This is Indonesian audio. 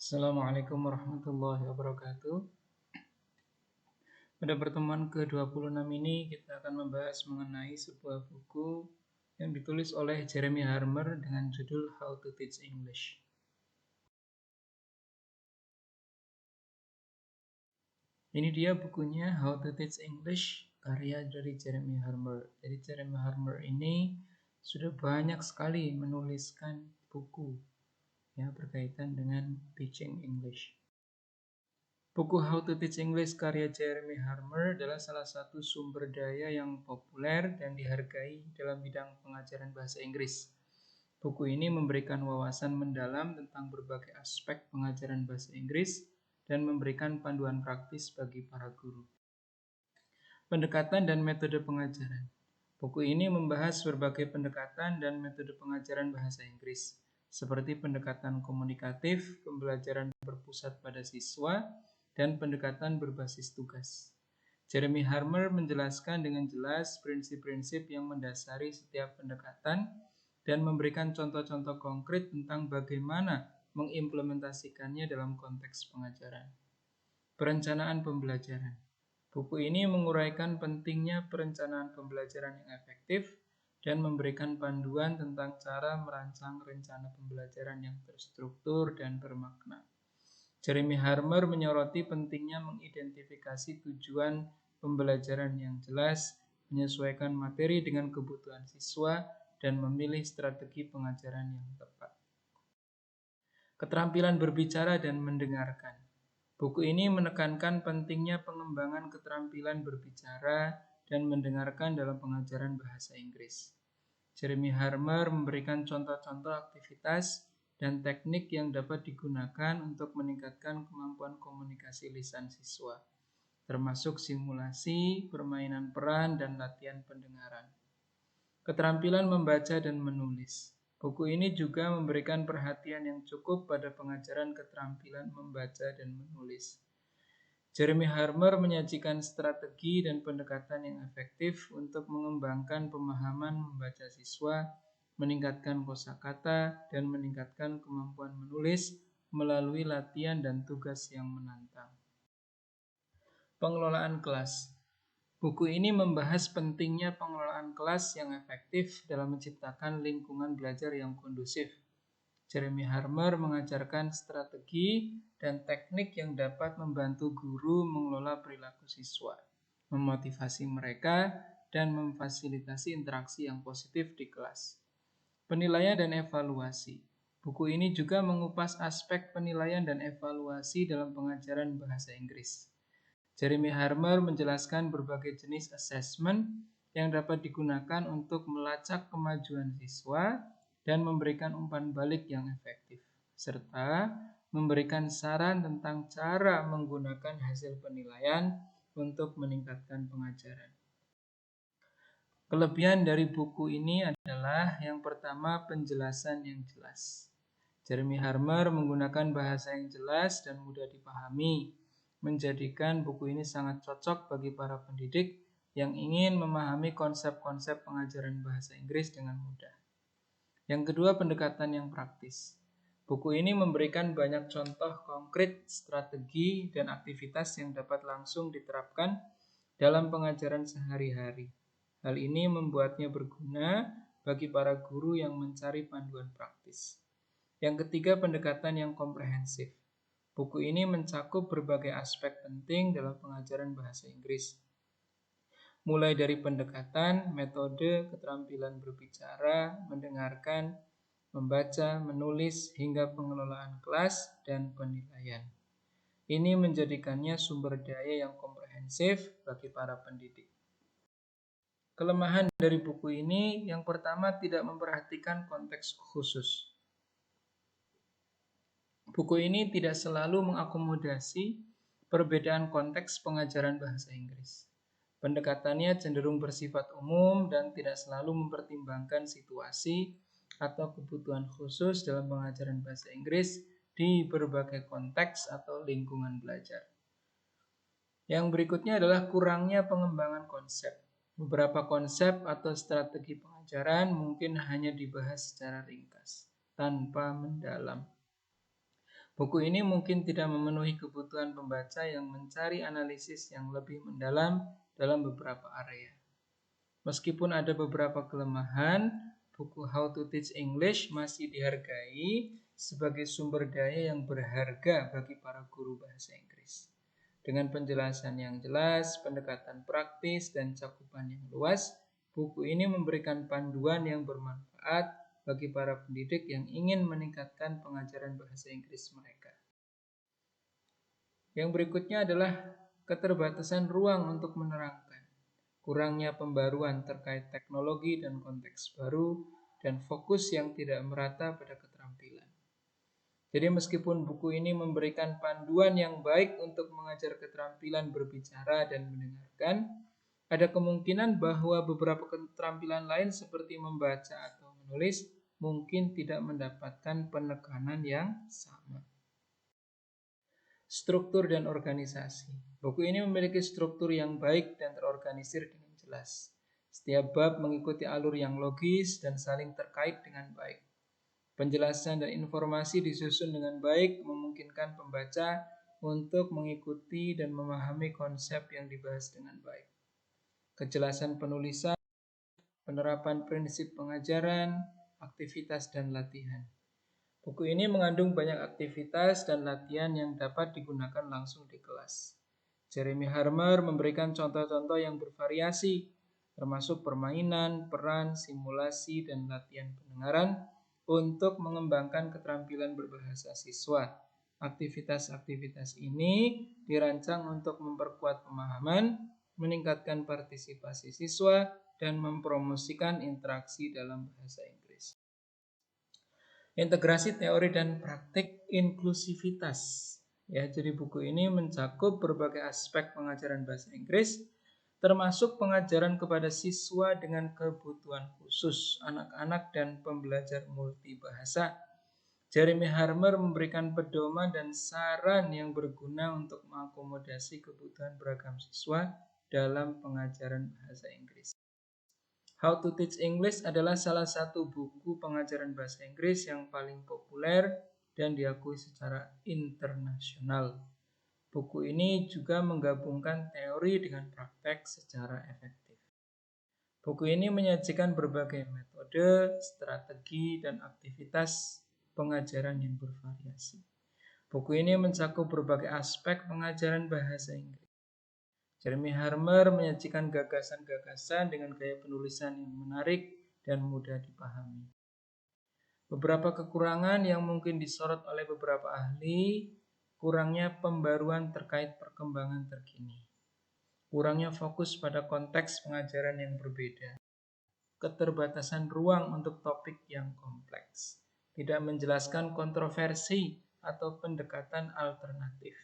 Assalamualaikum warahmatullahi wabarakatuh. Pada pertemuan ke-26 ini kita akan membahas mengenai sebuah buku yang ditulis oleh Jeremy Harmer dengan judul How to Teach English. Ini dia bukunya How to Teach English, karya dari Jeremy Harmer. Jadi Jeremy Harmer ini sudah banyak sekali menuliskan buku berkaitan dengan teaching English. Buku How to Teach English karya Jeremy Harmer adalah salah satu sumber daya yang populer dan dihargai dalam bidang pengajaran bahasa Inggris. Buku ini memberikan wawasan mendalam tentang berbagai aspek pengajaran bahasa Inggris dan memberikan panduan praktis bagi para guru. Pendekatan dan metode pengajaran. Buku ini membahas berbagai pendekatan dan metode pengajaran bahasa Inggris, seperti pendekatan komunikatif, pembelajaran berpusat pada siswa, dan pendekatan berbasis tugas. Jeremy Harmer menjelaskan dengan jelas prinsip-prinsip yang mendasari setiap pendekatan dan memberikan contoh-contoh konkret tentang bagaimana mengimplementasikannya dalam konteks pengajaran. Perencanaan pembelajaran. Buku ini menguraikan pentingnya perencanaan pembelajaran yang efektif dan memberikan panduan tentang cara merancang rencana pembelajaran yang terstruktur dan bermakna. Jeremy Harmer menyoroti pentingnya mengidentifikasi tujuan pembelajaran yang jelas, menyesuaikan materi dengan kebutuhan siswa, dan memilih strategi pengajaran yang tepat. Keterampilan berbicara dan mendengarkan. Buku ini menekankan pentingnya pengembangan keterampilan berbicara dan mendengarkan dalam pengajaran bahasa Inggris. Jeremy Harmer memberikan contoh-contoh aktivitas dan teknik yang dapat digunakan untuk meningkatkan kemampuan komunikasi lisan siswa, termasuk simulasi, permainan peran, dan latihan pendengaran. Keterampilan membaca dan menulis. Buku ini juga memberikan perhatian yang cukup pada pengajaran keterampilan membaca dan menulis. Jeremy Harmer menyajikan strategi dan pendekatan yang efektif untuk mengembangkan pemahaman membaca siswa, meningkatkan kosakata, dan meningkatkan kemampuan menulis melalui latihan dan tugas yang menantang. Pengelolaan kelas. Buku ini membahas pentingnya pengelolaan kelas yang efektif dalam menciptakan lingkungan belajar yang kondusif. Jeremy Harmer mengajarkan strategi dan teknik yang dapat membantu guru mengelola perilaku siswa, memotivasi mereka, dan memfasilitasi interaksi yang positif di kelas. Penilaian dan evaluasi. Buku ini juga mengupas aspek penilaian dan evaluasi dalam pengajaran bahasa Inggris. Jeremy Harmer menjelaskan berbagai jenis assessment yang dapat digunakan untuk melacak kemajuan siswa dan memberikan umpan balik yang efektif, serta memberikan saran tentang cara menggunakan hasil penilaian untuk meningkatkan pengajaran. Kelebihan dari buku ini adalah yang pertama, penjelasan yang jelas. Jeremy Harmer menggunakan bahasa yang jelas dan mudah dipahami, menjadikan buku ini sangat cocok bagi para pendidik yang ingin memahami konsep-konsep pengajaran bahasa Inggris dengan mudah. Yang kedua, pendekatan yang praktis. Buku ini memberikan banyak contoh konkret, strategi, dan aktivitas yang dapat langsung diterapkan dalam pengajaran sehari-hari. Hal ini membuatnya berguna bagi para guru yang mencari panduan praktis. Yang ketiga, pendekatan yang komprehensif. Buku ini mencakup berbagai aspek penting dalam pengajaran bahasa Inggris, mulai dari pendekatan, metode, keterampilan berbicara, mendengarkan, membaca, menulis, hingga pengelolaan kelas dan penilaian. Ini menjadikannya sumber daya yang komprehensif bagi para pendidik. Kelemahan dari buku ini, yang pertama, tidak memperhatikan konteks khusus. Buku ini tidak selalu mengakomodasi perbedaan konteks pengajaran bahasa Inggris. Pendekatannya cenderung bersifat umum dan tidak selalu mempertimbangkan situasi atau kebutuhan khusus dalam pengajaran bahasa Inggris di berbagai konteks atau lingkungan belajar. Yang berikutnya adalah kurangnya pengembangan konsep. Beberapa konsep atau strategi pengajaran mungkin hanya dibahas secara ringkas, tanpa mendalam. Buku ini mungkin tidak memenuhi kebutuhan pembaca yang mencari analisis yang lebih mendalam dalam beberapa area. Meskipun ada beberapa kelemahan, buku How to Teach English masih dihargai sebagai sumber daya yang berharga bagi para guru bahasa Inggris. Dengan penjelasan yang jelas, pendekatan praktis, dan cakupan yang luas, buku ini memberikan panduan yang bermanfaat bagi para pendidik yang ingin meningkatkan pengajaran bahasa Inggris mereka. Yang berikutnya adalah keterbatasan ruang untuk menerangkan, kurangnya pembaruan terkait teknologi dan konteks baru, dan fokus yang tidak merata pada keterampilan. Jadi meskipun buku ini memberikan panduan yang baik untuk mengajar keterampilan berbicara dan mendengarkan, ada kemungkinan bahwa beberapa keterampilan lain seperti membaca atau menulis mungkin tidak mendapatkan penekanan yang sama. Struktur dan organisasi. Buku ini memiliki struktur yang baik dan terorganisir dengan jelas. Setiap bab mengikuti alur yang logis dan saling terkait dengan baik. Penjelasan dan informasi disusun dengan baik memungkinkan pembaca untuk mengikuti dan memahami konsep yang dibahas dengan baik. Kejelasan penulisan, penerapan prinsip pengajaran, aktivitas dan latihan. Buku ini mengandung banyak aktivitas dan latihan yang dapat digunakan langsung di kelas. Jeremy Harmer memberikan contoh-contoh yang bervariasi, termasuk permainan, peran, simulasi, dan latihan pendengaran untuk mengembangkan keterampilan berbahasa siswa. Aktivitas-aktivitas ini dirancang untuk memperkuat pemahaman, meningkatkan partisipasi siswa, dan mempromosikan interaksi dalam bahasa Inggris. Integrasi teori dan praktik inklusivitas. Ya, jadi buku ini mencakup berbagai aspek pengajaran bahasa Inggris, termasuk pengajaran kepada siswa dengan kebutuhan khusus, anak-anak dan pembelajar multibahasa. Jeremy Harmer memberikan pedoman dan saran yang berguna untuk mengakomodasi kebutuhan beragam siswa dalam pengajaran bahasa Inggris. How to Teach English adalah salah satu buku pengajaran bahasa Inggris yang paling populer dan diakui secara internasional. Buku ini juga menggabungkan teori dengan praktek secara efektif. Buku ini menyajikan berbagai metode, strategi, dan aktivitas pengajaran yang bervariasi. Buku ini mencakup berbagai aspek pengajaran bahasa Inggris. Jeremy Harmer menyajikan gagasan-gagasan dengan gaya penulisan yang menarik dan mudah dipahami. Beberapa kekurangan yang mungkin disorot oleh beberapa ahli, kurangnya pembaruan terkait perkembangan terkini, kurangnya fokus pada konteks pengajaran yang berbeda, keterbatasan ruang untuk topik yang kompleks, tidak menjelaskan kontroversi atau pendekatan alternatif,